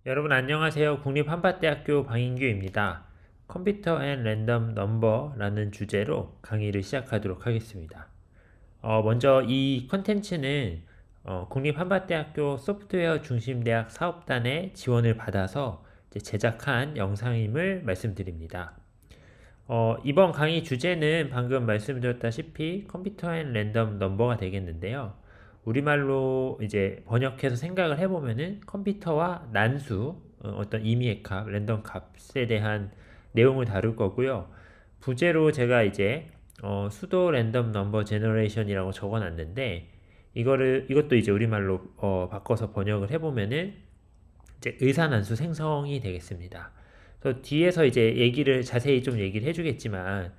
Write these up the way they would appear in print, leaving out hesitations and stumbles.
여러분 안녕하세요. 국립한밭대학교 방인규입니다. 컴퓨터 앤 랜덤 넘버라는 주제로 강의를 시작하도록 하겠습니다. 먼저 이 컨텐츠는 국립한밭대학교 소프트웨어 중심대학 사업단의 지원을 받아서 제작한 영상임을 말씀드립니다. 이번 강의 주제는 방금 말씀드렸다시피 컴퓨터 앤 랜덤 넘버가 되겠는데요. 우리말로 이제 번역해서 생각을 해보면은 컴퓨터와 난수, 어떤 임의의 값, 랜덤 값에 대한 내용을 다룰 거고요. 부제로 제가 이제 수도 랜덤 넘버 제너레이션이라고 적어놨는데 이것도 이제 우리말로 바꿔서 번역을 해보면은 이제 의사난수 생성이 되겠습니다. 그래서 뒤에서 이제 자세히 좀 얘기를 해주겠지만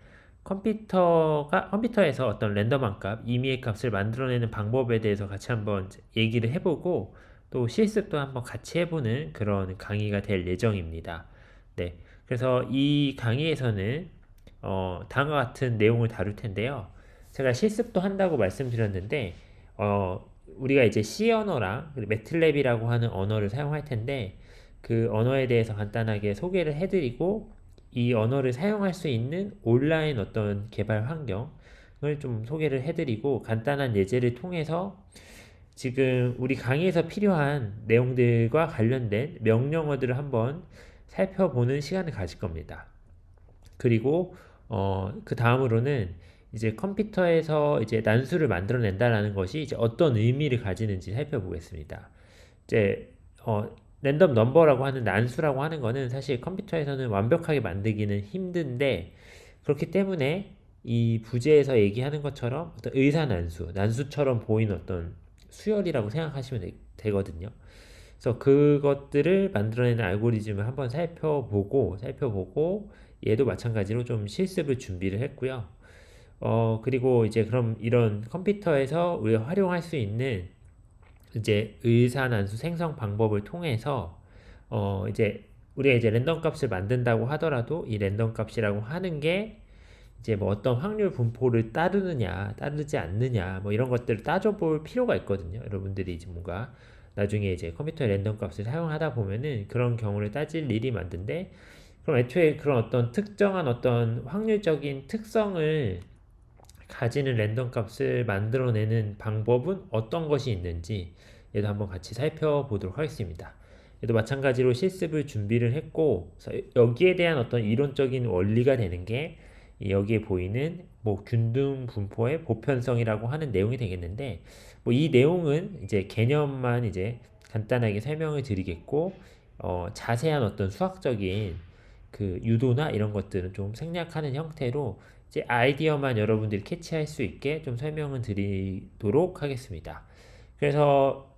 컴퓨터에서 어떤 랜덤한 값, 임의의 값을 만들어내는 방법에 대해서 같이 한번 얘기를 해보고 또 실습도 한번 같이 해보는 그런 강의가 될 예정입니다. 네. 그래서 이 강의에서는 다음과 같은 내용을 다룰 텐데요. 제가 실습도 한다고 말씀드렸는데 우리가 이제 C 언어랑 매틀랩이라고 하는 언어를 사용할 텐데 그 언어에 대해서 간단하게 소개를 해드리고 이 언어를 사용할 수 있는 온라인 어떤 개발 환경을 좀 소개를 해드리고 간단한 예제를 통해서 지금 우리 강의에서 필요한 내용들과 관련된 명령어들을 한번 살펴보는 시간을 가질 겁니다. 그리고 그 다음으로는 이제 컴퓨터에서 이제 난수를 만들어낸다라는 것이 이제 어떤 의미를 가지는지 살펴보겠습니다. 이제 랜덤 넘버라고 하는 난수라고 하는 거는 사실 컴퓨터에서는 완벽하게 만들기는 힘든데 그렇기 때문에 이 부제에서 얘기하는 것처럼 어떤 의사난수, 난수처럼 보이는 어떤 수열이라고 생각하시면 되거든요. 그래서 그것들을 만들어내는 알고리즘을 한번 살펴보고 얘도 마찬가지로 좀 실습을 준비를 했고요. 그리고 이제 그럼 이런 컴퓨터에서 우리가 활용할 수 있는 이제 의사난수 생성 방법을 통해서 이제 우리가 이제 랜덤 값을 만든다고 하더라도 이 랜덤 값이라고 하는 게 이제 뭐 어떤 확률 분포를 따르느냐, 따르지 않느냐, 뭐 이런 것들을 따져볼 필요가 있거든요. 여러분들이 이제 뭔가 나중에 이제 컴퓨터 랜덤 값을 사용하다 보면은 그런 경우를 따질 일이 많은데, 그럼 애초에 그런 어떤 특정한 어떤 확률적인 특성을 가지는 랜덤 값을 만들어내는 방법은 어떤 것이 있는지 얘도 한번 같이 살펴보도록 하겠습니다. 얘도 마찬가지로 실습을 준비를 했고 여기에 대한 어떤 이론적인 원리가 되는 게 여기에 보이는 뭐 균등 분포의 보편성이라고 하는 내용이 되겠는데 뭐 이 내용은 이제 개념만 이제 간단하게 설명을 드리겠고 자세한 어떤 수학적인 그 유도나 이런 것들은 좀 생략하는 형태로 이제 아이디어만 여러분들이 캐치할 수 있게 좀 설명을 드리도록 하겠습니다. 그래서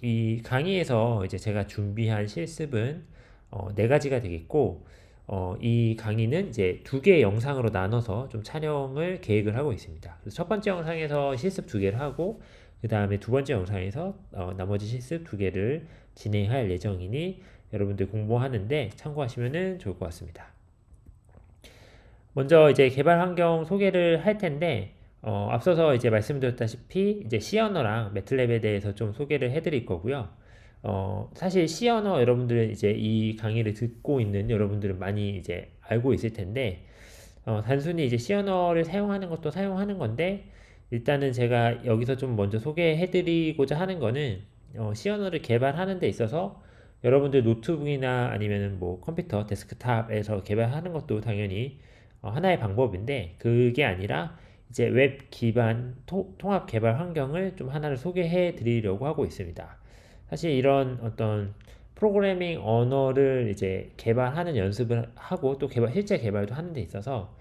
이 강의에서 이제 제가 준비한 실습은 네 가지가 되겠고 이 강의는 이제 두 개의 영상으로 나눠서 좀 촬영을 계획을 하고 있습니다. 그래서 첫 번째 영상에서 실습 두 개를 하고 그 다음에 두 번째 영상에서 나머지 실습 두 개를 진행할 예정이니 여러분들 공부하는데 참고하시면 좋을 것 같습니다. 먼저 이제 개발 환경 소개를 할 텐데 앞서서 이제 말씀드렸다시피 이제 C 언어랑 매틀랩에 대해서 좀 소개를 해드릴 거고요. 사실 C 언어 여러분들 이제 이 강의를 듣고 있는 여러분들은 많이 이제 알고 있을 텐데 단순히 이제 C 언어를 사용하는 것도 사용하는 건데 일단은 제가 여기서 좀 먼저 소개해드리고자 하는 거는 C 언어를 개발하는 데 있어서 여러분들 노트북이나 아니면은 뭐 컴퓨터 데스크탑에서 개발하는 것도 당연히 하나의 방법인데 그게 아니라 이제 웹 기반 통합 개발 환경을 좀 하나를 소개해 드리려고 하고 있습니다. 사실 이런 어떤 프로그래밍 언어를 이제 개발하는 연습을 하고 또 실제 개발도 하는 데 있어서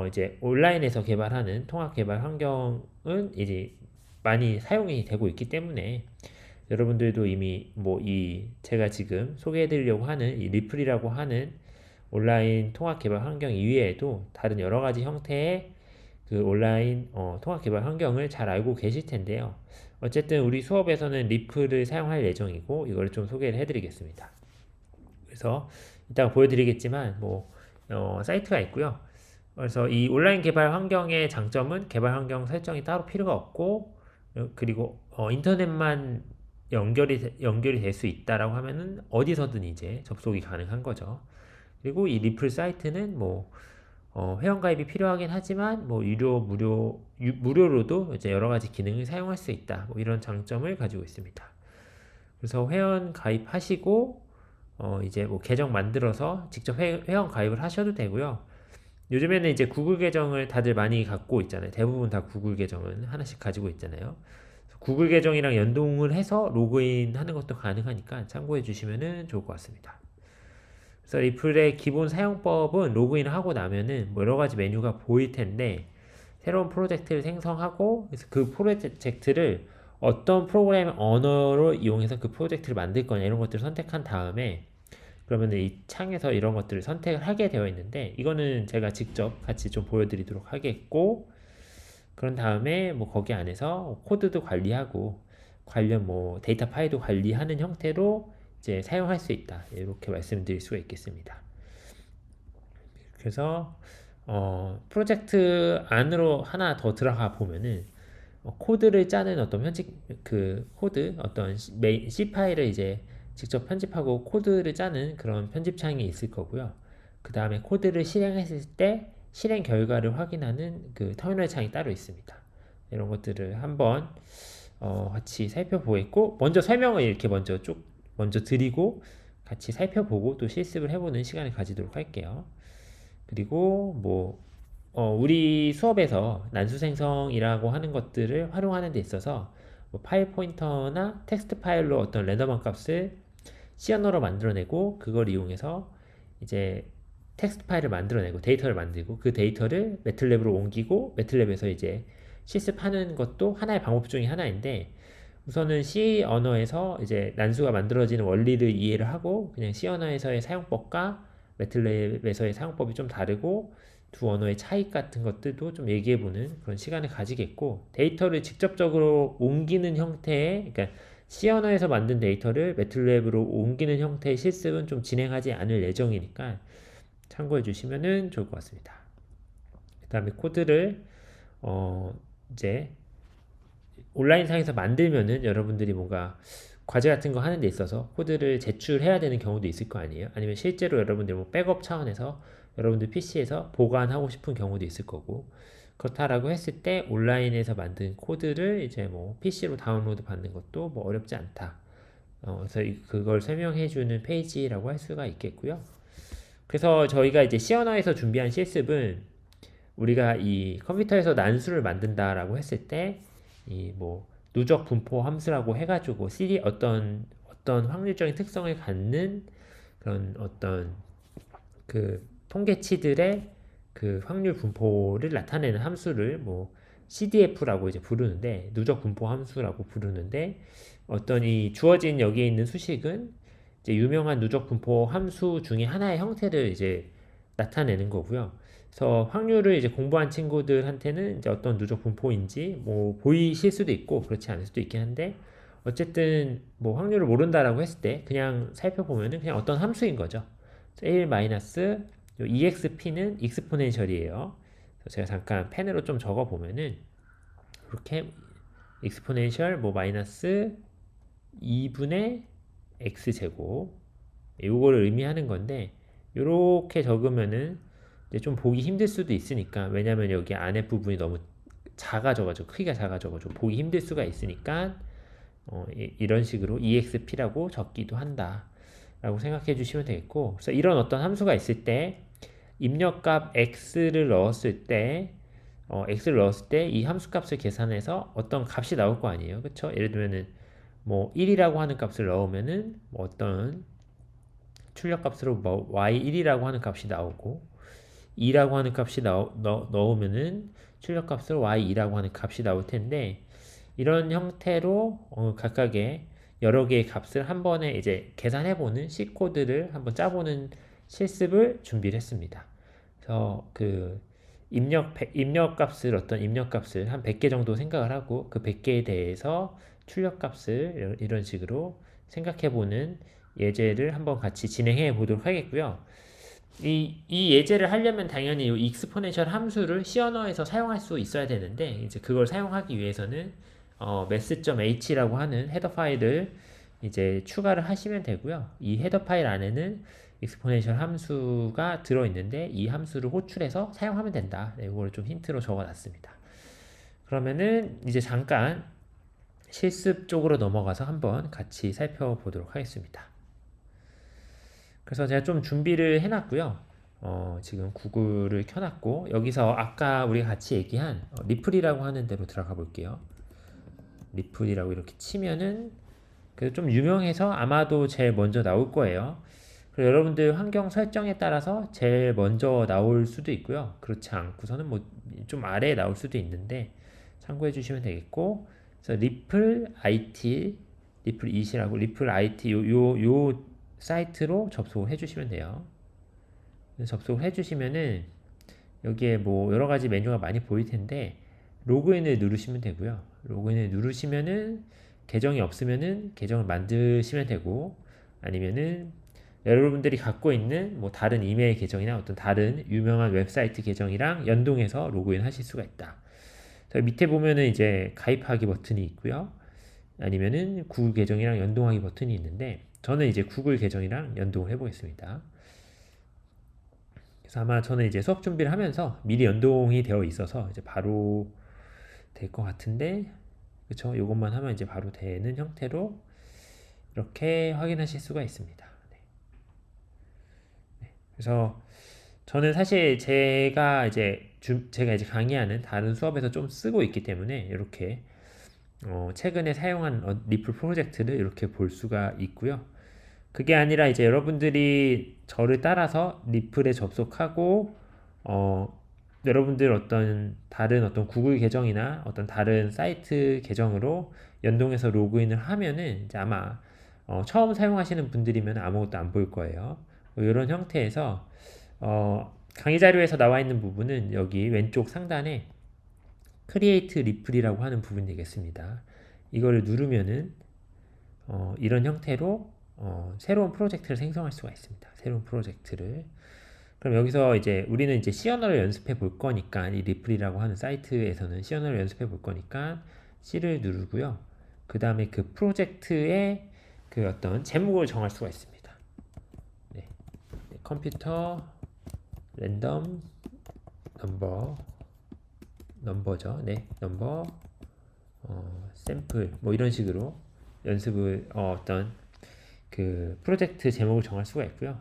이제 온라인에서 개발하는 통합 개발 환경은 이제 많이 사용이 되고 있기 때문에 여러분들도 이미 뭐 제가 지금 소개해 드리려고 하는 이 리플이라고 하는 온라인 통합 개발 환경 이외에도 다른 여러 가지 형태의 그 온라인 통합 개발 환경을 잘 알고 계실 텐데요. 어쨌든 우리 수업에서는 리플을 사용할 예정이고 이걸 좀 소개를 해드리겠습니다. 그래서 이따가 보여드리겠지만 뭐 사이트가 있고요. 그래서 이 온라인 개발 환경의 장점은 개발 환경 설정이 따로 필요가 없고 그리고 인터넷만 연결이 될 수 있다라고 하면은 어디서든 이제 접속이 가능한 거죠. 그리고 이 리플 사이트는 뭐 회원가입이 필요하긴 하지만 뭐 무료로도 이제 여러 가지 기능을 사용할 수 있다. 뭐 이런 장점을 가지고 있습니다. 그래서 회원 가입하시고 이제 뭐 계정 만들어서 직접 회원 가입을 하셔도 되고요. 요즘에는 이제 구글 계정을 다들 많이 갖고 있잖아요. 대부분 다 구글 계정은 하나씩 가지고 있잖아요. 구글 계정이랑 연동을 해서 로그인 하는 것도 가능하니까 참고해 주시면 좋을 것 같습니다. 그래서 리플의 기본 사용법은 로그인을 하고 나면은 뭐 여러 가지 메뉴가 보일 텐데 새로운 프로젝트를 생성하고 그래서 그 프로젝트를 어떤 프로그램 언어로 이용해서 그 프로젝트를 만들 거냐 이런 것들을 선택한 다음에 그러면 이 창에서 이런 것들을 선택을 하게 되어 있는데 이거는 제가 직접 같이 좀 보여드리도록 하겠고 그런 다음에 뭐 거기 안에서 코드도 관리하고 관련 뭐 데이터 파일도 관리하는 형태로 이제 사용할 수 있다 이렇게 말씀드릴 수가 있겠습니다. 그래서 프로젝트 안으로 하나 더 들어가 보면은 코드를 짜는 어떤 코드 어떤 C 파일을 이제 직접 편집하고 코드를 짜는 그런 편집창이 있을 거고요. 그 다음에 코드를 실행했을 때 실행 결과를 확인하는 그 터미널 창이 따로 있습니다. 이런 것들을 한번 같이 살펴보겠고 먼저 설명을 이렇게 먼저 드리고 같이 살펴보고 또 실습을 해보는 시간을 가지도록 할게요. 그리고 뭐 우리 수업에서 난수 생성이라고 하는 것들을 활용하는 데 있어서 뭐 파일 포인터나 텍스트 파일로 어떤 랜덤한 값을 C 언어로 만들어내고 그걸 이용해서 이제 텍스트 파일을 만들어내고 데이터를 만들고 그 데이터를 매틀랩으로 옮기고 매틀랩에서 이제 실습하는 것도 하나의 방법 중에 하나인데 우선은 C 언어에서 이제 난수가 만들어지는 원리를 이해를 하고 그냥 C 언어에서의 사용법과 매틀랩에서의 사용법이 좀 다르고 두 언어의 차이 같은 것들도 좀 얘기해보는 그런 시간을 가지겠고 데이터를 직접적으로 옮기는 형태의 그러니까 C 언어에서 만든 데이터를 매틀랩으로 옮기는 형태의 실습은 좀 진행하지 않을 예정이니까 참고해 주시면 좋을 것 같습니다. 그 다음에 코드를 이제 온라인상에서 만들면은 여러분들이 뭔가 과제 같은 거 하는 데 있어서 코드를 제출해야 되는 경우도 있을 거 아니에요. 아니면 실제로 여러분들 뭐 백업 차원에서 여러분들 PC에서 보관하고 싶은 경우도 있을 거고 그렇다라고 했을 때 온라인에서 만든 코드를 이제 뭐 PC로 다운로드 받는 것도 뭐 어렵지 않다. 그래서 그걸 설명해 주는 페이지라고 할 수가 있겠고요. 그래서 저희가 이제 C 언어에서 준비한 실습은 우리가 이 컴퓨터에서 난수를 만든다라고 했을 때 이 뭐 누적 분포 함수라고 해가지고 어떤 확률적인 특성을 갖는 그런 어떤 그 통계치들의 그 확률 분포를 나타내는 함수를 뭐 CDF라고 이제 부르는데 누적 분포 함수라고 부르는데 어떤 이 주어진 여기에 있는 수식은 이제 유명한 누적 분포 함수 중에 하나의 형태를 이제 나타내는 거고요. 그래서 확률을 이제 공부한 친구들한테는 이제 어떤 누적 분포인지 뭐 보이실 수도 있고 그렇지 않을 수도 있긴 한데 어쨌든 뭐 확률을 모른다라고 했을 때 그냥 살펴보면은 그냥 어떤 함수인 거죠. 1 마이너스 EXP는 익스포넨셜이에요. 제가 잠깐 펜으로 좀 적어 보면은 이렇게 익스포넨셜 뭐 마이너스 2분의 x제곱 요거를 의미하는 건데 이렇게 적으면은 이제 좀 보기 힘들 수도 있으니까 왜냐면 여기 안에 부분이 너무 작아져가지고 크기가 작아져가지고 보기 힘들 수가 있으니까 이런 식으로 EXP라고 적기도 한다 라고 생각해 주시면 되겠고 그래서 이런 어떤 함수가 있을 때 입력값 x를 넣었을 때 이 함수 값을 계산해서 어떤 값이 나올 거 아니에요. 그쵸? 예를 들면은 뭐 1이라고 하는 값을 넣으면은 뭐 어떤 출력값으로 뭐 y1이라고 하는 값이 나오고 2라고 하는 값이 넣으면은 출력값으로 y2라고 하는 값이 나올 텐데 이런 형태로 각각의 여러 개의 값을 한 번에 이제 계산해보는 C 코드를 한번 짜보는 실습을 준비를 했습니다. 그래서 그 입력값을 한 100개 정도 생각을 하고 그 100개에 대해서 출력값을 이런 식으로 생각해보는 예제를 한번 같이 진행해 보도록 하겠고요. 이 예제를 하려면 당연히 이 익스포넨셜 함수를 C 언어에서 사용할 수 있어야 되는데 이제 그걸 사용하기 위해서는 mass.h라고 하는 헤더 파일을 이제 추가를 하시면 되고요. 이 헤더 파일 안에는 exponential 함수가 들어있는데 이 함수를 호출해서 사용하면 된다. 네, 이걸 좀 힌트로 적어놨습니다. 그러면은 이제 잠깐 실습 쪽으로 넘어가서 한번 같이 살펴보도록 하겠습니다. 그래서 제가 좀 준비를 해놨고요. 지금 구글을 켜놨고 여기서 아까 우리가 같이 얘기한 리플이라고 하는 데로 들어가 볼게요. 리플이라고 이렇게 치면은 그래서 좀 유명해서 아마도 제일 먼저 나올 거예요. 그리고 여러분들 환경 설정에 따라서 제일 먼저 나올 수도 있고요. 그렇지 않고서는 뭐 좀 아래에 나올 수도 있는데 참고해 주시면 되겠고, 그래서 리플 IT, 리플 이시라고 리플 IT 요 사이트로 접속을 해주시면 돼요. 접속을 해주시면은 여기에 뭐 여러 가지 메뉴가 많이 보일 텐데 로그인을 누르시면 되고요. 로그인을 누르시면은 계정이 없으면은 계정을 만드시면 되고, 아니면은 여러분들이 갖고 있는 뭐 다른 이메일 계정이나 어떤 다른 유명한 웹사이트 계정이랑 연동해서 로그인 하실 수가 있다. 밑에 보면은 이제 가입하기 버튼이 있고요. 아니면은 구글 계정이랑 연동하기 버튼이 있는데 저는 이제 구글 계정이랑 연동을 해보겠습니다. 그래서 아마 저는 이제 수업 준비를 하면서 미리 연동이 되어 있어서 이제 바로 될 것 같은데, 그쵸? 이것만 하면 이제 바로 되는 형태로 이렇게 확인하실 수가 있습니다. 네. 그래서 저는 사실 제가 이제 강의하는 다른 수업에서 좀 쓰고 있기 때문에 이렇게 최근에 사용한 리플 프로젝트를 이렇게 볼 수가 있고요. 그게 아니라 이제 여러분들이 저를 따라서 리플에 접속하고 여러분들 어떤 다른 어떤 구글 계정이나 어떤 다른 사이트 계정으로 연동해서 로그인을 하면은 이제 아마 처음 사용하시는 분들이면 아무것도 안 보일 거예요. 이런 형태에서 강의 자료에서 나와 있는 부분은 여기 왼쪽 상단에 크리에이트 리플이라고 하는 부분이 되겠습니다. 이거를 누르면은 이런 형태로 새로운 프로젝트를 생성할 수가 있습니다. 새로운 프로젝트를. 그럼 여기서 이제 우리는 이제 C 언어를 연습해 볼 거니까, 이 리플이라고 하는 사이트에서는 C 언어를 연습해 볼 거니까 C를 누르고요. 그 다음에 그 프로젝트의 그 어떤 제목을 정할 수가 있습니다. 네. 컴퓨터 랜덤 넘버죠. 네, 넘버 샘플 뭐 이런 식으로 연습을 어떤 그 프로젝트 제목을 정할 수가 있고요.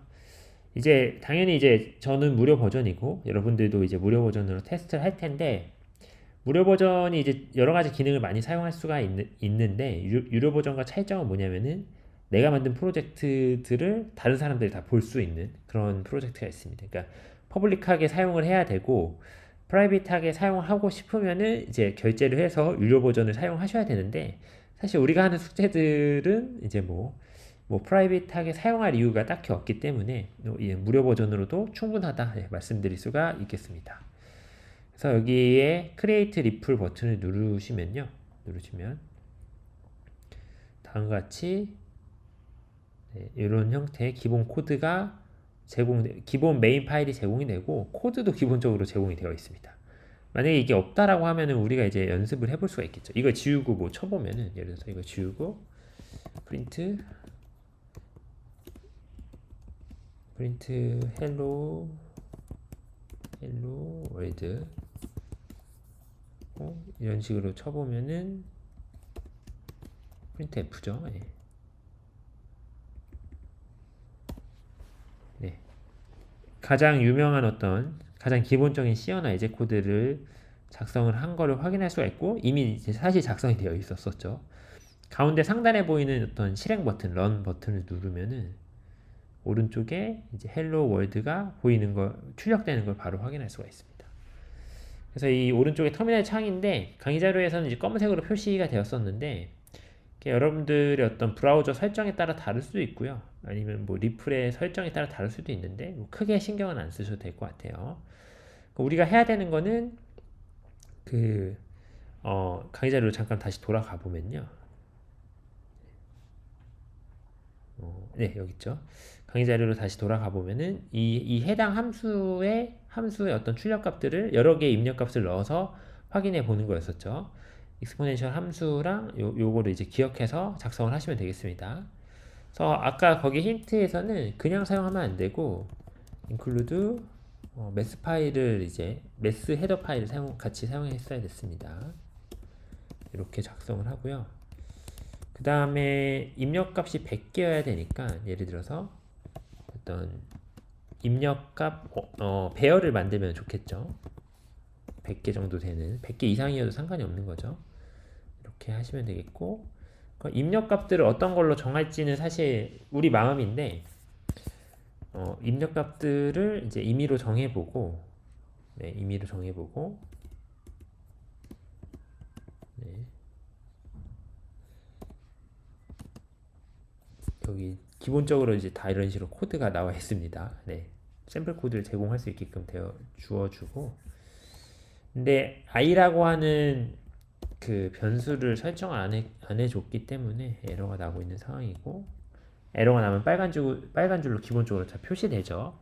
이제 당연히 이제 저는 무료 버전이고 여러분들도 이제 무료 버전으로 테스트를 할 텐데, 무료 버전이 이제 여러 가지 기능을 많이 사용할 수가 있는데 유료 버전과 차이점은 뭐냐면은 내가 만든 프로젝트들을 다른 사람들이 다 볼 수 있는 그런 프로젝트가 있습니다. 그러니까 퍼블릭하게 사용을 해야 되고 프라이빗하게 사용하고 싶으면은 이제 결제를 해서 유료 버전을 사용하셔야 되는데, 사실 우리가 하는 숙제들은 이제 뭐 프라이빗하게 사용할 이유가 딱히 없기 때문에 무료 버전으로도 충분하다 말씀드릴 수가 있겠습니다. 그래서 여기에 크리에이트 리플 버튼을 누르시면 다음과 같이 이런 형태의 기본 코드가 기본 메인 파일이 제공이 되고 코드도 기본적으로 제공이 되어 있습니다. 만약에 이게 없다라고 하면은 우리가 이제 연습을 해볼 수가 있겠죠. 이거 지우고 뭐 쳐보면은, 예를 들어서 이거 지우고 프린트 헬로 월드 이런 식으로 쳐보면은 프린트 F죠. 예. 네. 가장 유명한 가장 기본적인 C 언어 예제 코드를 작성을 한 거를 확인할 수가 있고, 이미 이제 사실 작성이 되어 있었었죠. 가운데 상단에 보이는 어떤 실행 버튼, 런 버튼을 누르면은 오른쪽에 이제 헬로 월드가 보이는 거, 출력되는 걸 바로 확인할 수가 있습니다. 그래서 이 오른쪽에 터미널 창인데 강의 자료에서는 이제 검은색으로 표시가 되었었는데, 여러분들의 어떤 브라우저 설정에 따라 다를 수도 있고요. 아니면 뭐 리플의 설정에 따라 다를 수도 있는데 뭐 크게 신경은 안 쓰셔도 될 것 같아요. 우리가 해야 되는 거는 강의 자료로 잠깐 다시 돌아가 보면요. 네, 여기 있죠. 강의 자료로 다시 돌아가 보면은 이 해당 함수의 어떤 출력값들을 여러 개의 입력값을 넣어서 확인해 보는 거였었죠. 익스포넨셜 함수랑 요거를 이제 기억해서 작성을 하시면 되겠습니다. 그래서 아까 거기 힌트에서는 그냥 사용하면 안 되고 include 매스 파일을 이제 매스 헤더 파일을 같이 사용했어야 됐습니다. 이렇게 작성을 하고요. 그 다음에 입력값이 100개여야 되니까 예를 들어서 어떤 입력값 배열을 만들면 좋겠죠. 100개 정도 되는 100개 이상이어도 상관이 없는 거죠. 이렇게 하시면 되겠고 입력값들을 어떤 걸로 정할지는 사실 우리 마음인데 입력값들을 이제 임의로 정해보고 네, 임의로 정해보고 네. 여기 기본적으로 이제 다 이런 식으로 코드가 나와 있습니다. 네. 샘플 코드를 제공할 수 있게끔 주어주고 근데 i라고 하는 그 변수를 설정 안 해줬기 때문에 에러가 나고 있는 상황이고 에러가 나면 빨간 줄로 기본적으로 다 표시되죠.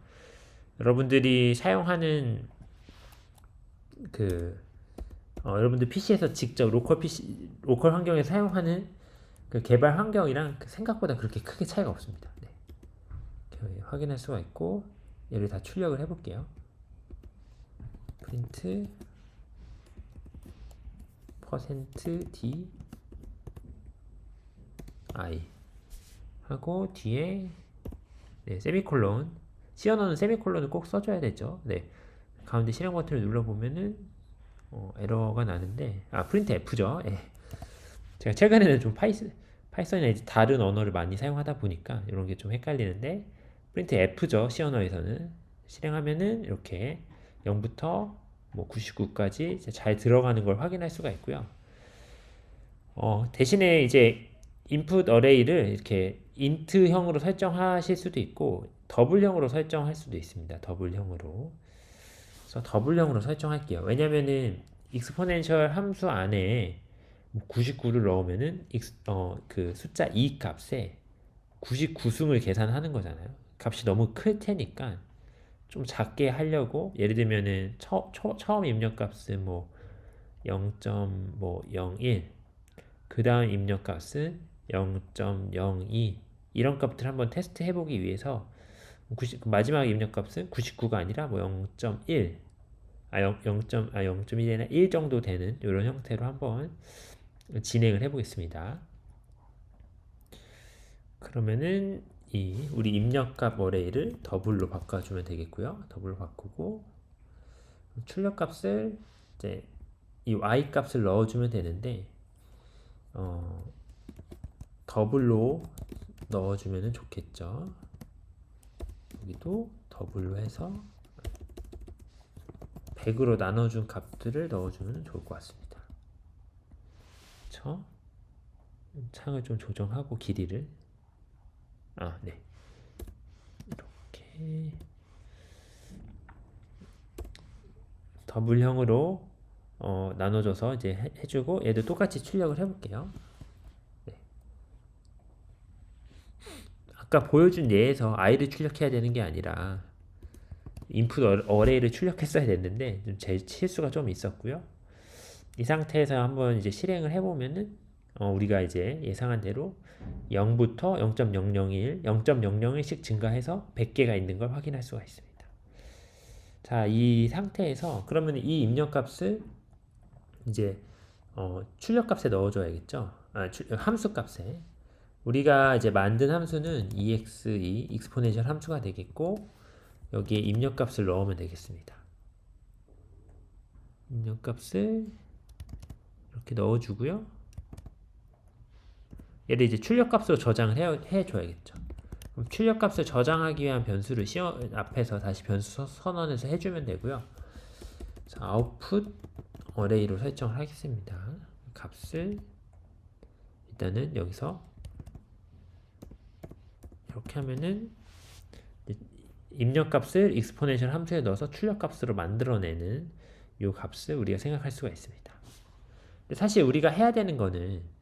여러분들이 사용하는 여러분들 PC에서 직접 로컬 환경에서 사용하는 그 개발 환경이랑 생각보다 그렇게 크게 차이가 없습니다. 네. 확인할 수가 있고 얘를 다 출력을 해볼게요. 프린트 %d i 하고 뒤에 네, 세미콜론 C 언어는 세미콜론을 꼭 써줘야 되죠. 네. 가운데 실행 버튼을 눌러보면은 에러가 나는데 프린트 F죠. 예. 제가 최근에는 좀 파이썬이나 이제 다른 언어를 많이 사용하다 보니까 이런 게 좀 헷갈리는데 프린트 F죠. C 언어에서는 실행하면은 이렇게 0부터 뭐 99까지 잘 들어가는 걸 확인할 수가 있고요. 대신에 이제 input array를 이렇게 int형으로 설정하실 수도 있고 더블형으로 설정할 수도 있습니다. 더블형으로. 그래서 더블형으로 설정할게요. 왜냐면은 exponential 함수 안에 99를 넣으면은 그 숫자 2 값에 99승을 계산하는 거잖아요. 값이 너무 클 테니까 좀 작게 하려고 예를 들면은 처음 입력값은 뭐 0.01 그 다음 입력값은 0.02 이런 값들 한번 테스트 해보기 위해서 마지막 입력값은 99가 아니라 뭐 0.1 0.1이나 1 정도 되는 이런 형태로 한번 진행을 해보겠습니다. 그러면은 우리 입력값 어레이를 더블로 바꿔주면 되겠고요. 더블로 바꾸고 출력값을 이제 이 y 값을 넣어주면 되는데 더블로 넣어주면 좋겠죠. 여기도 더블로 해서 100으로 나눠준 값들을 넣어주면 좋을 것 같습니다. 그렇죠? 창을 좀 조정하고 길이를 네. 이렇게 더블형으로 나눠줘서 이제 해주고 얘도 똑같이 출력을 해볼게요. 네. 아까 보여준 예에서 i를 출력해야 되는 게 아니라 input 어레이를 출력했어야 됐는데 제 실수가 좀 있었고요. 이 상태에서 한번 이제 실행을 해보면은 우리가 이제 예상한 대로 0부터 0.001, 0.001씩 증가해서 100개가 있는 걸 확인할 수가 있습니다. 자, 이 상태에서 그러면 이 입력값을 이제 출력값에 넣어줘야겠죠. 함수값에 우리가 이제 만든 함수는 exe, exponential 함수가 되겠고 여기에 입력값을 넣으면 되겠습니다. 입력값을 이렇게 넣어주고요. 얘를 이제 출력값으로 저장을 해줘야겠죠. 그럼 출력값을 저장하기 위한 변수를 앞에서 다시 변수 선언해서 해주면 되고요. 자, output array로 설정을 하겠습니다. 값을 일단은 여기서 이렇게 하면은 입력값을 exponential 함수에 넣어서 출력값으로 만들어내는 이 값을 우리가 생각할 수가 있습니다. 근데 사실 우리가 해야 되는 거는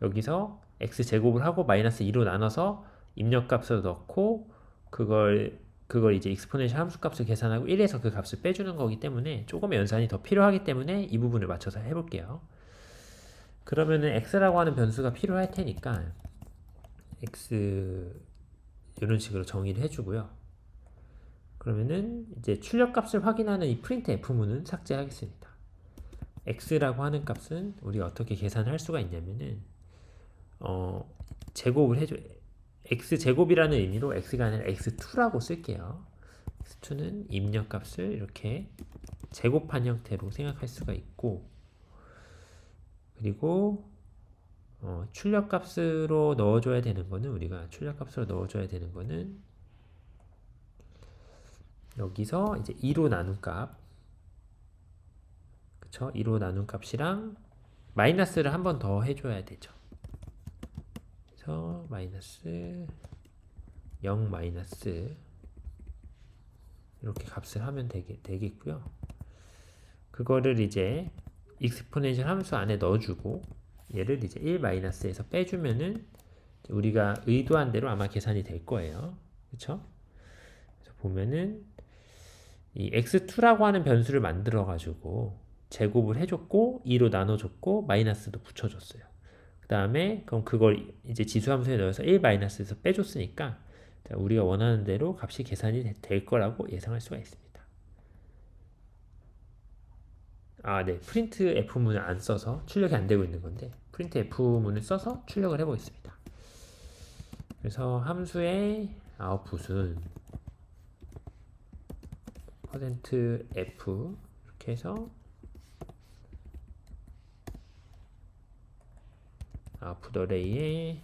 여기서 x제곱을 하고 마이너스 2로 나눠서 입력값을 넣고 그걸 이제 exponential 함수값을 계산하고 1에서 그 값을 빼주는 거기 때문에 조금의 연산이 더 필요하기 때문에 이 부분을 맞춰서 해볼게요. 그러면은 x라고 하는 변수가 필요할 테니까 x 이런 식으로 정의를 해주고요. 그러면은 이제 출력값을 확인하는 이 프린트 f문은 삭제하겠습니다. x라고 하는 값은 우리가 어떻게 계산할 수가 있냐면은 제곱을 해줘. x제곱이라는 의미로 x가 아니라 x2라고 쓸게요. x2는 입력값을 이렇게 제곱한 형태로 생각할 수가 있고, 그리고 출력값으로 넣어줘야 되는 거는 우리가 출력값으로 넣어줘야 되는 거는 여기서 이제 2로 나눈 값, 그쵸? 2로 나눈 값이랑 마이너스를 한 번 더 해줘야 되죠. 그래서 마이너스 0 마이너스 이렇게 값을 하면 되겠고요. 그거를 이제 익스포넨셜 함수 안에 넣어주고 얘를 이제 1 마이너스에서 빼주면은 우리가 의도한 대로 아마 계산이 될 거예요. 그쵸? 그래서 보면은 이 x2라고 하는 변수를 만들어 가지고 제곱을 해줬고 2로 나눠줬고 마이너스도 붙여줬어요. 그 다음에 그럼 그걸 이제 지수함수에 넣어서 1 마이너스에서 빼줬으니까 우리가 원하는 대로 값이 계산이 될 거라고 예상할 수가 있습니다. 네. 프린트 f문을 안 써서 출력이 안 되고 있는 건데 프린트 f문을 써서 출력을 해보겠습니다. 그래서 함수의 아웃풋은 %f 이렇게 해서 아웃풋 어레이의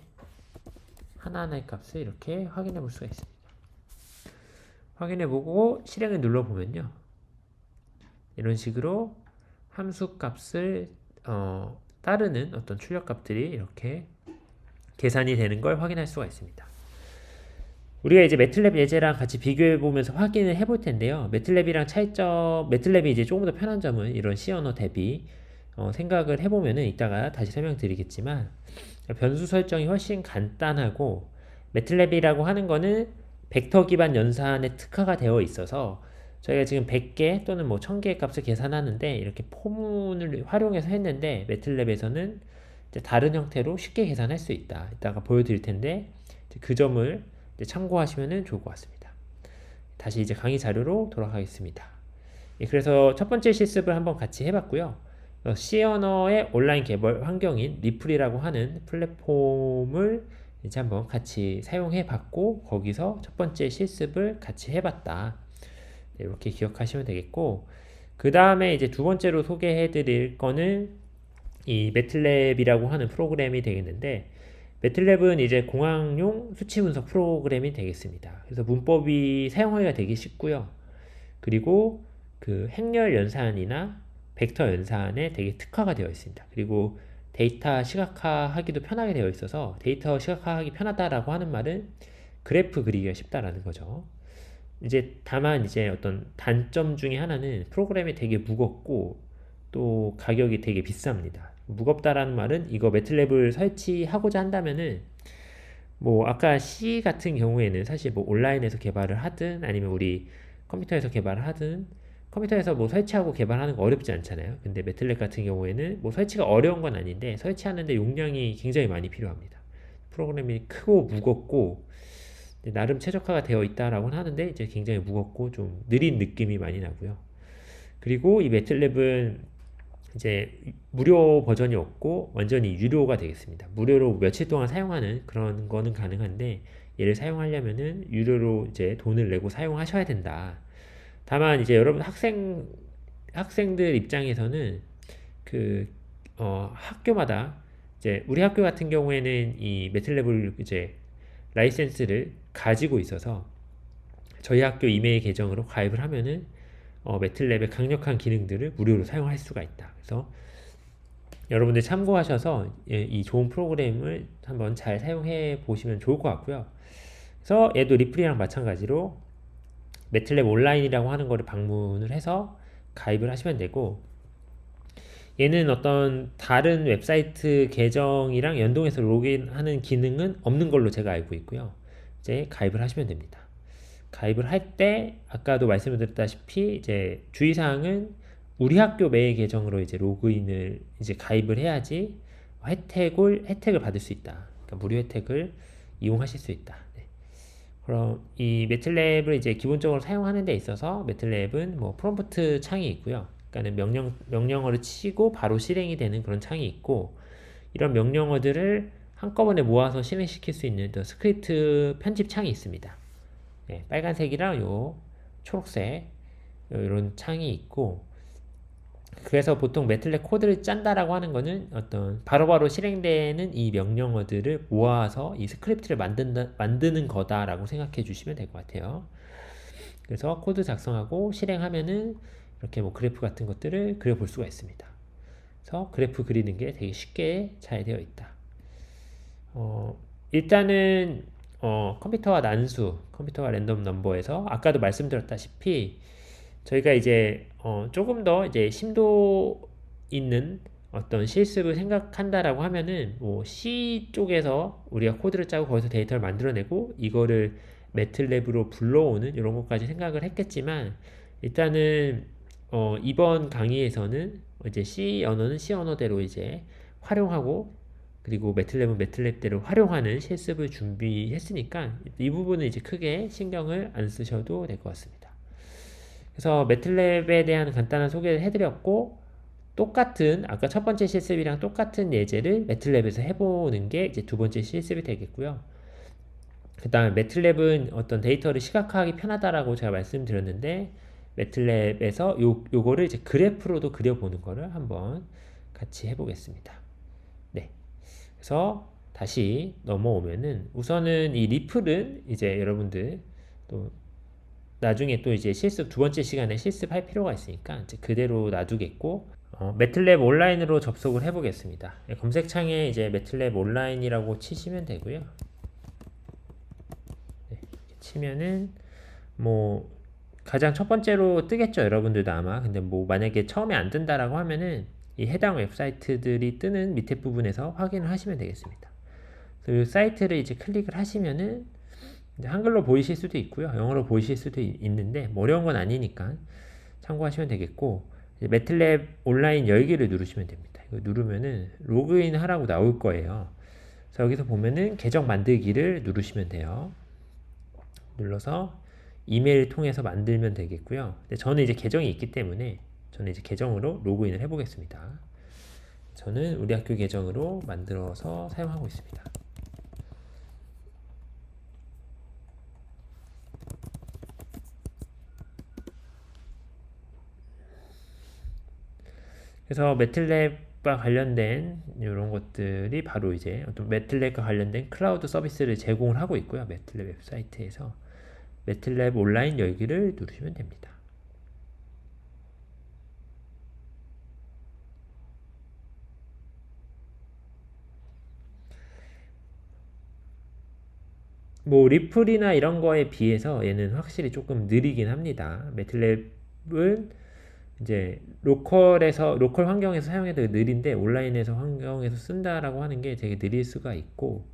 하나하나의 값을 이렇게 확인해 볼 수가 있습니다. 확인해 보고 실행을 눌러 보면요, 이런 식으로 함수 값을 따르는 어떤 출력 값들이 이렇게 계산이 되는 걸 확인할 수가 있습니다. 우리가 이제 매틀랩 예제랑 같이 비교해 보면서 확인을 해볼 텐데요. 매틀랩이랑 차이점, 매틀랩이 이제 조금 더 편한 점은 이런 C 언어 대비 생각을 해보면은 이따가 다시 설명드리겠지만 변수 설정이 훨씬 간단하고, 매틀랩이라고 하는 거는 벡터 기반 연산에 특화가 되어 있어서 저희가 지금 100개 또는 뭐 1000개의 값을 계산하는데 이렇게 포문을 활용해서 했는데 매틀랩에서는 이제 다른 형태로 쉽게 계산할 수 있다. 이따가 보여드릴 텐데 그 점을 참고하시면 좋을 것 같습니다. 다시 이제 강의 자료로 돌아가겠습니다. 그래서 첫 번째 실습을 한번 같이 해봤고요. C 언어의 온라인 개발 환경인 리플이라고 하는 플랫폼을 이제 한번 같이 사용해 봤고, 거기서 첫 번째 실습을 같이 해봤다. 이렇게 기억하시면 되겠고, 그 다음에 이제 두 번째로 소개해 드릴 거는 이 매틀랩이라고 하는 프로그램이 되겠는데, 매틀랩은 이제 공학용 수치 분석 프로그램이 되겠습니다. 그래서 문법이 사용하기가 되게 쉽고요. 그리고 그 행렬 연산이나 벡터 연산에 되게 특화가 되어 있습니다. 그리고 데이터 시각화하기도 편하게 되어 있어서, 데이터 시각화하기 편하다라고 하는 말은 그래프 그리기가 쉽다라는 거죠. 이제 다만 이제 어떤 단점 중에 하나는 프로그램이 되게 무겁고 또 가격이 되게 비쌉니다. 무겁다라는 말은 이거 매틀랩을 설치하고자 한다면은 뭐 아까 C 같은 경우에는 사실 뭐 온라인에서 개발을 하든 아니면 우리 컴퓨터에서 개발을 하든, 컴퓨터에서 뭐 설치하고 개발하는 거 어렵지 않잖아요. 근데 매틀랩 같은 경우에는 뭐 설치가 어려운 건 아닌데 설치하는데 용량이 굉장히 많이 필요합니다. 프로그램이 크고 무겁고 나름 최적화가 되어 있다라고는 하는데 이제 굉장히 무겁고 좀 느린 느낌이 많이 나고요. 그리고 이 매틀랩은 이제 무료 버전이 없고 완전히 유료가 되겠습니다. 무료로 며칠 동안 사용하는 그런 거는 가능한데, 얘를 사용하려면은 유료로 이제 돈을 내고 사용하셔야 된다. 다만 이제 여러분 학생들 입장에서는 그 학교마다 이제 우리 학교 같은 경우에는 이 매틀랩을 이제 라이센스를 가지고 있어서 저희 학교 이메일 계정으로 가입을 하면은 매틀랩의 강력한 기능들을 무료로 사용할 수가 있다. 그래서 여러분들 참고하셔서 이 좋은 프로그램을 한번 잘 사용해 보시면 좋을 것 같고요. 그래서 얘도 리플이랑 마찬가지로 매틀랩 온라인이라고 하는 거를 방문을 해서 가입을 하시면 되고, 얘는 어떤 다른 웹사이트 계정이랑 연동해서 로그인하는 기능은 없는 걸로 제가 알고 있고요. 이제 가입을 하시면 됩니다. 가입을 할 때 아까도 말씀을 드렸다시피 이제 주의사항은 우리 학교 메일 계정으로 이제 로그인을 이제 가입을 해야지 혜택을 받을 수 있다. 그러니까 무료 혜택을 이용하실 수 있다. 네. 그럼 이 매틀랩을 이제 기본적으로 사용하는 데 있어서 매틀랩은 뭐 프롬프트 창이 있고요. 그러니까 명령어를 치고 바로 실행이 되는 그런 창이 있고, 이런 명령어들을 한꺼번에 모아서 실행시킬 수 있는 또 스크립트 편집 창이 있습니다. 네, 빨간색이랑 요 초록색 이런 창이 있고, 그래서 보통 매틀랩 코드를 짠다라고 하는 거는 어떤 바로바로 실행되는 이 명령어들을 모아서 이 스크립트를 만드는 거다라고 생각해 주시면 될 것 같아요. 그래서 코드 작성하고 실행하면은 이렇게 뭐 그래프 같은 것들을 그려볼 수가 있습니다. 그래서 그래프 그리는 게 되게 쉽게 잘 되어 있다. 일단은 컴퓨터와 랜덤 넘버에서 아까도 말씀드렸다시피 저희가 이제 조금 더 이제 심도 있는 어떤 실습을 생각한다라고 하면은 뭐 C 쪽에서 우리가 코드를 짜고 거기서 데이터를 만들어내고 이거를 매틀랩으로 불러오는 이런 것까지 생각을 했겠지만, 일단은 이번 강의에서는 이제 C 언어는 C 언어대로 이제 활용하고, 그리고 매틀랩은 매틀랩대로 활용하는 실습을 준비했으니까 이 부분은 이제 크게 신경을 안 쓰셔도 될 것 같습니다. 그래서 매틀랩에 대한 간단한 소개를 해드렸고, 똑같은 아까 첫 번째 실습이랑 똑같은 예제를 매틀랩에서 해보는 게 이제 두 번째 실습이 되겠고요. 그 다음에 매틀랩은 어떤 데이터를 시각화하기 편하다라고 제가 말씀드렸는데, 매틀랩에서 요거를 이제 그래프로도 그려보는 거를 한번 같이 해보겠습니다. 네. 그래서 다시 넘어오면은 우선은 이 리플은 이제 여러분들 또 나중에 또 이제 실습 두 번째 시간에 실습할 필요가 있으니까 이제 그대로 놔두겠고, 매틀랩 온라인으로 접속을 해보겠습니다. 검색창에 이제 매틀랩 온라인이라고 치시면 되고요. 네, 이렇게 치면은 뭐 가장 첫 번째로 뜨겠죠, 여러분들도 아마. 근데 뭐 만약에 처음에 안 뜬다라고 하면은 이 해당 웹사이트들이 뜨는 밑에 부분에서 확인을 하시면 되겠습니다. 그래서 이 사이트를 이제 클릭을 하시면은 한글로 보이실 수도 있고요, 영어로 보이실 수도 있는데 뭐 어려운 건 아니니까 참고하시면 되겠고, 매틀랩 온라인 열기를 누르시면 됩니다. 이거 누르면은 로그인 하라고 나올 거예요. 그래서 여기서 보면은 계정 만들기를 누르시면 돼요. 눌러서 이메일 통해서 만들면 되겠고요. 근데 저는 이제 계정이 있기 때문에 저는 이제 계정으로 로그인을 해보겠습니다. 저는 우리 학교 계정으로 만들어서 사용하고 있습니다. 그래서 매틀랩과 관련된 이런 것들이 바로 이제 어떤 매틀랩과 관련된 클라우드 서비스를 제공을 하고 있고요. 매틀랩 웹사이트에서 매틀랩 온라인 열기를 누르시면 됩니다. 뭐 리플이나 이런 거에 비해서 얘는 확실히 조금 느리긴 합니다. 매틀랩은 이제 로컬 환경에서 사용해도 느린데 온라인에서 환경에서 쓴다라고 하는 게 되게 느릴 수가 있고,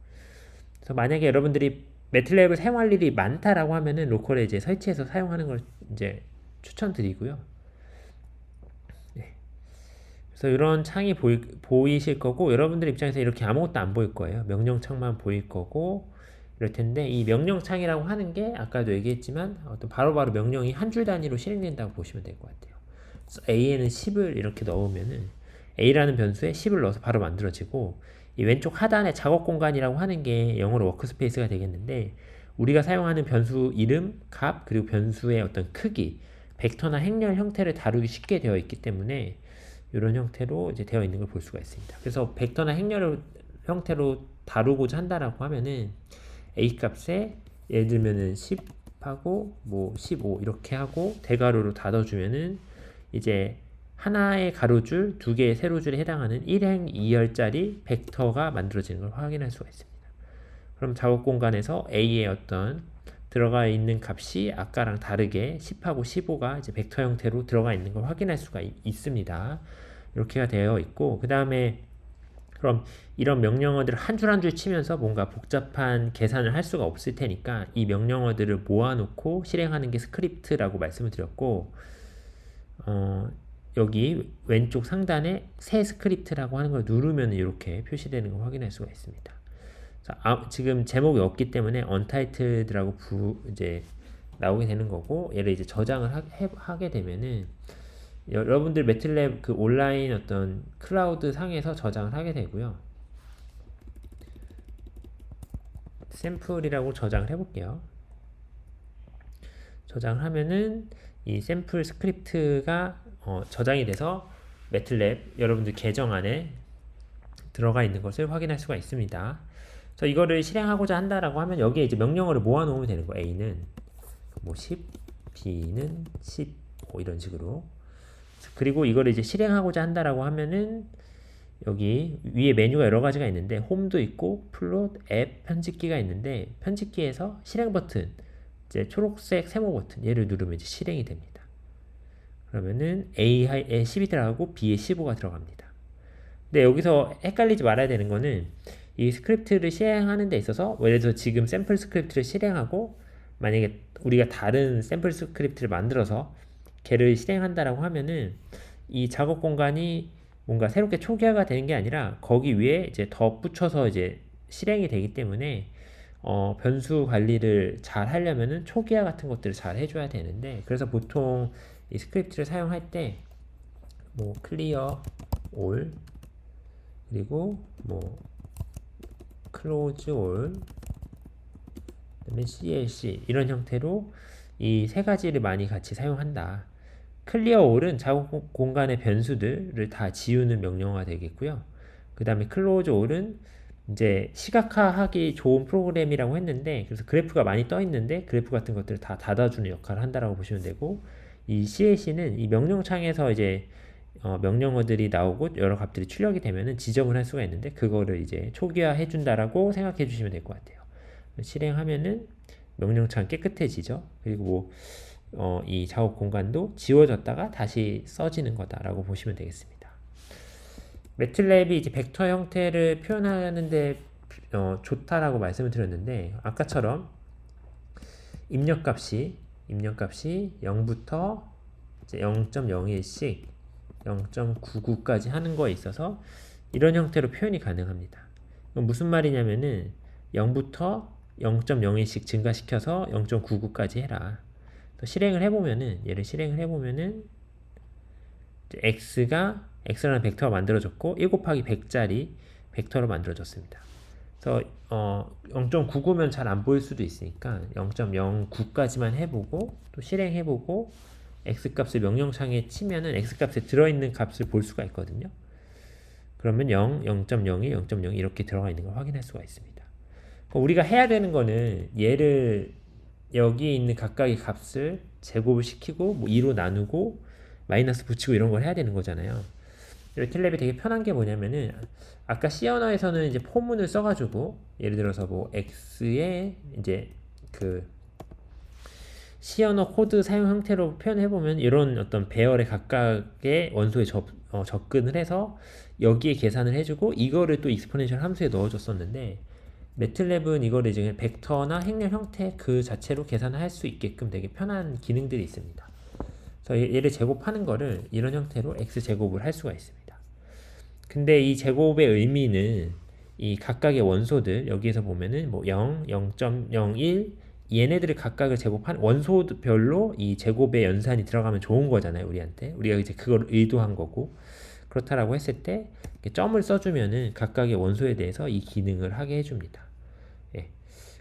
그래서 만약에 여러분들이 매틀랩을 사용할 일이 많다라고 하면은 로컬에 이제 설치해서 사용하는 걸 이제 추천드리고요. 네. 그래서 이런 창이 보이실 거고, 여러분들 입장에서 이렇게 아무것도 안 보일 거예요. 명령창만 보일 거고 이럴 텐데, 이 명령창이라고 하는 게 아까도 얘기했지만 어떤 바로바로 명령이 한 줄 단위로 실행된다고 보시면 될 것 같아요. A에는 10을 이렇게 넣으면은 A라는 변수에 10을 넣어서 바로 만들어지고, 이 왼쪽 하단에 작업 공간이라고 하는 게 영어로 워크스페이스가 되겠는데, 우리가 사용하는 변수 이름, 값, 그리고 변수의 어떤 크기, 벡터나 행렬 형태를 다루기 쉽게 되어 있기 때문에 이런 형태로 이제 되어 있는 걸 볼 수가 있습니다. 그래서 벡터나 행렬 형태로 다루고자 한다라고 하면은 A 값에 예를 들면은 10하고 뭐 15 이렇게 하고 대괄호로 닫아주면은 이제 하나의 가로줄, 두 개의 세로줄에 해당하는 1행 2열짜리 벡터가 만들어지는 걸 확인할 수가 있습니다. 그럼 작업 공간에서 A의 어떤 들어가 있는 값이 아까랑 다르게 10하고 15가 이제 벡터 형태로 들어가 있는 걸 확인할 수가 있습니다. 이렇게가 되어 있고, 그 다음에 그럼 이런 명령어들을 한 줄 한 줄 치면서 뭔가 복잡한 계산을 할 수가 없을 테니까 이 명령어들을 모아놓고 실행하는 게 스크립트라고 말씀을 드렸고, 여기 왼쪽 상단에 새 스크립트라고 하는 걸 누르면 이렇게 표시되는 걸 확인할 수가 있습니다. 자, 지금 제목이 없기 때문에 untitled라고 이제 나오게 되는 거고, 얘를 이제 저장을 하게 되면은 여러분들 매틀랩 그 온라인 어떤 클라우드 상에서 저장을 하게 되고요. 샘플이라고 저장을 해볼게요. 저장을 하면은 이 샘플 스크립트가 저장이 돼서 매틀랩 여러분들 계정 안에 들어가 있는 것을 확인할 수가 있습니다. 그래서 이거를 실행하고자 한다라고 하면 여기에 이제 명령어를 모아놓으면 되는 거예요. A는 뭐 10, B는 15 이런 식으로. 그리고 이거를 이제 실행하고자 한다라고 하면은 여기 위에 메뉴가 여러 가지가 있는데 홈도 있고 플롯, 앱, 편집기가 있는데 편집기에서 실행 버튼, 이제 초록색 세모 버튼 얘를 누르면 이제 실행이 됩니다. 그러면은 A에 10이 들어가고 B에 15가 들어갑니다. 근데 여기서 헷갈리지 말아야 되는 거는 이 스크립트를 실행하는 데 있어서 예를 들어서 지금 샘플 스크립트를 실행하고 만약에 우리가 다른 샘플 스크립트를 만들어서 걔를 실행한다라고 하면은 이 작업 공간이 뭔가 새롭게 초기화가 되는 게 아니라 거기 위에 이제 덧붙여서 이제 실행이 되기 때문에 변수 관리를 잘 하려면은 초기화 같은 것들을 잘 해줘야 되는데, 그래서 보통 이 스크립트를 사용할 때 뭐 clear all 그리고 뭐 close all 그다음에 CLC 이런 형태로 이 세 가지를 많이 같이 사용한다. 클리어 올은 작업 공간의 변수들을 다 지우는 명령어가 되겠고요. 그 다음에 클로즈 올은 이제 시각화하기 좋은 프로그램이라고 했는데, 그래서 그래프가 많이 떠 있는데 그래프 같은 것들을 다 닫아주는 역할을 한다라고 보시면 되고, 이 CLC는 이 명령창에서 이제 명령어들이 나오고 여러 값들이 출력이 되면은 지정을 할 수가 있는데 그거를 이제 초기화해 준다라고 생각해 주시면 될 것 같아요. 실행하면은 명령창 깨끗해지죠. 그리고 이 작업 공간도 지워졌다가 다시 써지는 거다라고 보시면 되겠습니다. 매틀랩이 이제 벡터 형태를 표현하는데 좋다라고 말씀을 드렸는데, 아까처럼 입력값이 0부터 0.01씩 0.99까지 하는 거에 있어서 이런 형태로 표현이 가능합니다. 이건 무슨 말이냐면은 0부터 0.01씩 증가시켜서 0.99까지 해라. 실행을 해보면은, 얘를 실행을 해보면은 x라는 벡터가 만들어졌고 1 곱하기 100짜리 벡터로 만들어졌습니다. 그래서 0.99면 잘 안 보일 수도 있으니까 0.09까지만 해보고 또 실행해보고 x값을 명령창에 치면은 x값에 들어있는 값을 볼 수가 있거든요. 그러면 0, 0.02, 0.02 이렇게 들어가 있는 걸 확인할 수가 있습니다. 우리가 해야 되는 거는 얘를 여기 있는 각각의 값을 제곱을 시키고 뭐 2로 나누고 마이너스 붙이고 이런 걸 해야 되는 거잖아요. 매틀랩이 되게 편한 게 뭐냐면은 아까 C 언어에서는 이제 포문을 써가지고 예를 들어서 뭐 x의 이제 그 C 언어 코드 사용 형태로 표현해보면 이런 어떤 배열의 각각의 원소에 접근을 해서 여기에 계산을 해주고 이거를 또 익스포넨셜 함수에 넣어줬었는데, 매틀랩은 이거를 이제 그냥 벡터나 행렬 형태 그 자체로 계산을 할 수 있게끔 되게 편한 기능들이 있습니다. 그래서 얘를 제곱하는 거를 이런 형태로 x제곱을 할 수가 있습니다. 근데 이 제곱의 의미는 이 각각의 원소들 여기에서 보면은 뭐 0, 0.01 얘네들을 각각을 제곱한 원소별로 이 제곱의 연산이 들어가면 좋은 거잖아요, 우리한테. 우리가 이제 그걸 의도한 거고. 그렇다라고 했을 때 점을 써주면은 각각의 원소에 대해서 이 기능을 하게 해줍니다. 예.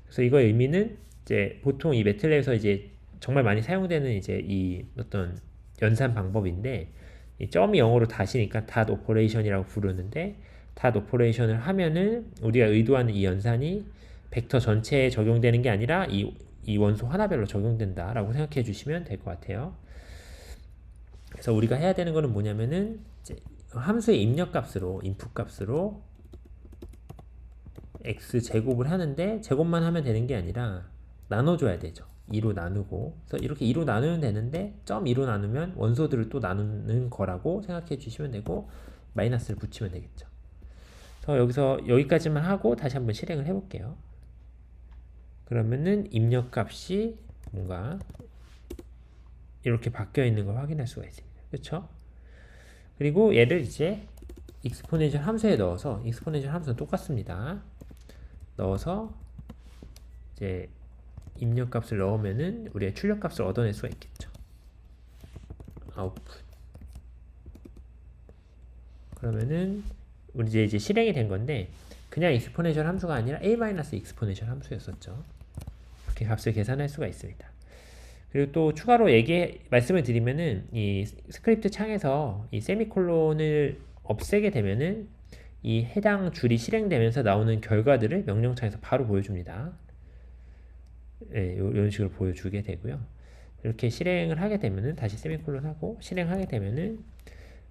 그래서 이거의 의미는 이제 보통 이 매틀랩에서 이제 정말 많이 사용되는 이제 이 어떤 연산 방법인데, 이 점이 0으로 다시니까 닷 오퍼레이션이라고 부르는데, 닷 오퍼레이션을 하면은 우리가 의도하는 이 연산이 벡터 전체에 적용되는 게 아니라 이 원소 하나별로 적용된다라고 생각해 주시면 될 것 같아요. 그래서 우리가 해야 되는 거는 뭐냐면은 이제 함수의 입력값으로 인풋 값으로 x 제곱을 하는데 제곱만 하면 되는 게 아니라 나눠줘야 되죠. 2로 나누고, 그래서 이렇게 2로 나누면 되는데 0.2로 나누면 원소들을 또 나누는 거라고 생각해 주시면 되고 마이너스를 붙이면 되겠죠. 그래서 여기서 여기까지만 하고 다시 한번 실행을 해볼게요. 그러면은 입력값이 뭔가 이렇게 바뀌어 있는 걸 확인할 수가 있습니다. 그렇죠? 그리고 얘를 이제 익스포넨셜 함수에 넣어서, 익스포넨셜 함수는 똑같습니다. 넣어서 이제 입력값을 넣으면은 우리가 출력값을 얻어낼 수가 있겠죠. 아웃풋. 그러면은 우리 이제 실행이 된 건데, 그냥 익스포넨셜 함수가 아니라 a-익스포넨셜 함수였었죠. 이렇게 값을 계산할 수가 있습니다. 그리고 또 추가로 말씀을 드리면은 이 스크립트 창에서 이 세미콜론을 없애게 되면은 이 해당 줄이 실행되면서 나오는 결과들을 명령창에서 바로 보여줍니다. 네, 이런 식으로 보여주게 되고요. 이렇게 실행을 하게 되면은 다시 세미콜론 하고 실행하게 되면은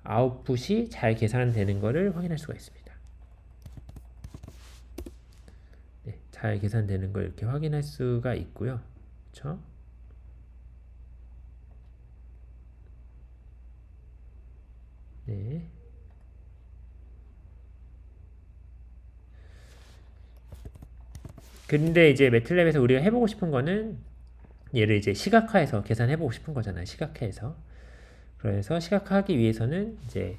아웃풋이 잘 계산되는 것을 확인할 수가 있습니다. 네, 잘 계산되는 걸 이렇게 확인할 수가 있고요. 그렇죠? 네. 근데 이제 매틀랩에서 우리가 해보고 싶은 거는 얘를 이제 시각화해서 계산해보고 싶은 거잖아요. 시각화해서. 그래서 시각화하기 위해서는 이제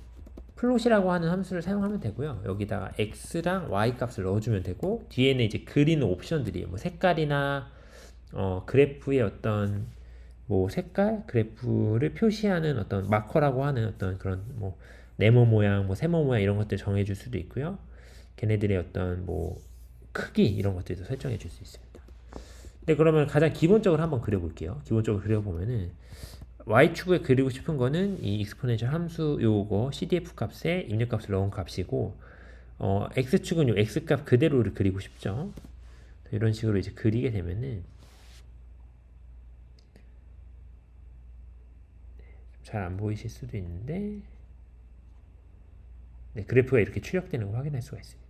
플롯이라고 하는 함수를 사용하면 되고요. 여기다가 x랑 y 값을 넣어주면 되고, 뒤에는 이제 그리는 옵션들이에요. 뭐 색깔이나 그래프의 어떤 뭐 색깔, 그래프를 표시하는 어떤 마커라고 하는 어떤 그런 뭐 네모 모양, 뭐 세모 모양 이런 것들 정해줄 수도 있고요. 걔네들의 어떤 뭐 크기 이런 것들도 설정해 줄 수 있습니다. 네, 그러면 가장 기본적으로 한번 그려볼게요. 기본적으로 그려보면은 y축에 그리고 싶은 거는 이 익스포넨셜 함수 요거 cdf 값에 입력값을 넣은 값이고, x축은 요 x값 그대로를 그리고 싶죠. 이런 식으로 이제 그리게 되면은 잘 안 보이실 수도 있는데, 네, 그래프가 이렇게 출력되는 걸 확인할 수가 있습니다.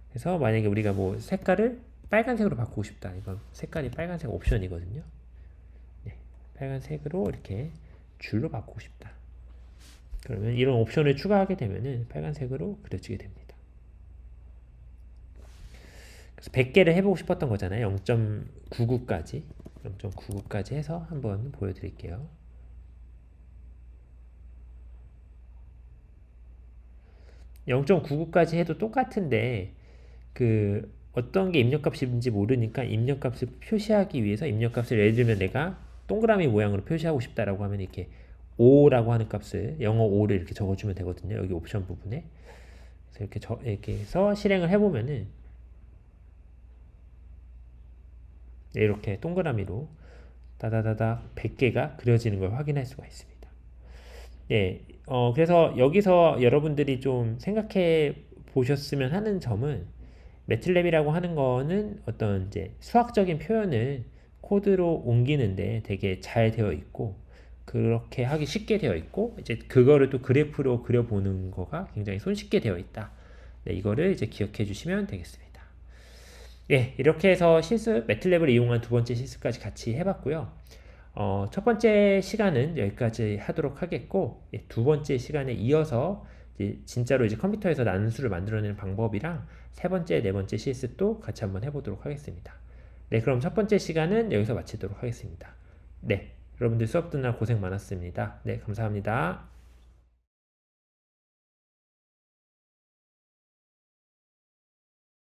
그래서 만약에 우리가 뭐 색깔을 빨간색으로 바꾸고 싶다. 이건 색깔이 빨간색 옵션이거든요. 네, 빨간색으로 이렇게 줄로 바꾸고 싶다. 그러면 이런 옵션을 추가하게 되면은 빨간색으로 그려지게 됩니다. 그래서 100개를 해보고 싶었던 거잖아요. 0.99까지 해서 한번 보여드릴게요. 0.99까지 해도 똑같은데 그 어떤 게 입력값인지 모르니까 입력값을 표시하기 위해서 입력값을 예를 들면 내가 동그라미 모양으로 표시하고 싶다라고 하면 이렇게 5라고 하는 값을 영어 5를 이렇게 적어주면 되거든요. 여기 옵션 부분에. 그래서 이렇게 해서 실행을 해보면은 이렇게 동그라미로 다다다다 100개가 그려지는 걸 확인할 수가 있습니다. 예, 그래서 여기서 여러분들이 좀 생각해 보셨으면 하는 점은, 매틀랩이라고 하는 거는 어떤 이제 수학적인 표현을 코드로 옮기는데 되게 잘 되어 있고, 그렇게 하기 쉽게 되어 있고, 이제 그거를 또 그래프로 그려보는 거가 굉장히 손쉽게 되어 있다. 네, 이거를 이제 기억해 주시면 되겠습니다. 예, 이렇게 해서 매틀랩을 이용한 두 번째 실습까지 같이 해봤고요. 첫 번째 시간은 여기까지 하도록 하겠고, 예, 두 번째 시간에 이어서 진짜로 이제 컴퓨터에서 난수를 만들어내는 방법이랑 세 번째, 네 번째 실습도 같이 한번 해보도록 하겠습니다. 네, 그럼 첫 번째 시간은 여기서 마치도록 하겠습니다. 네, 여러분들 수업 듣느라 고생 많았습니다. 네, 감사합니다.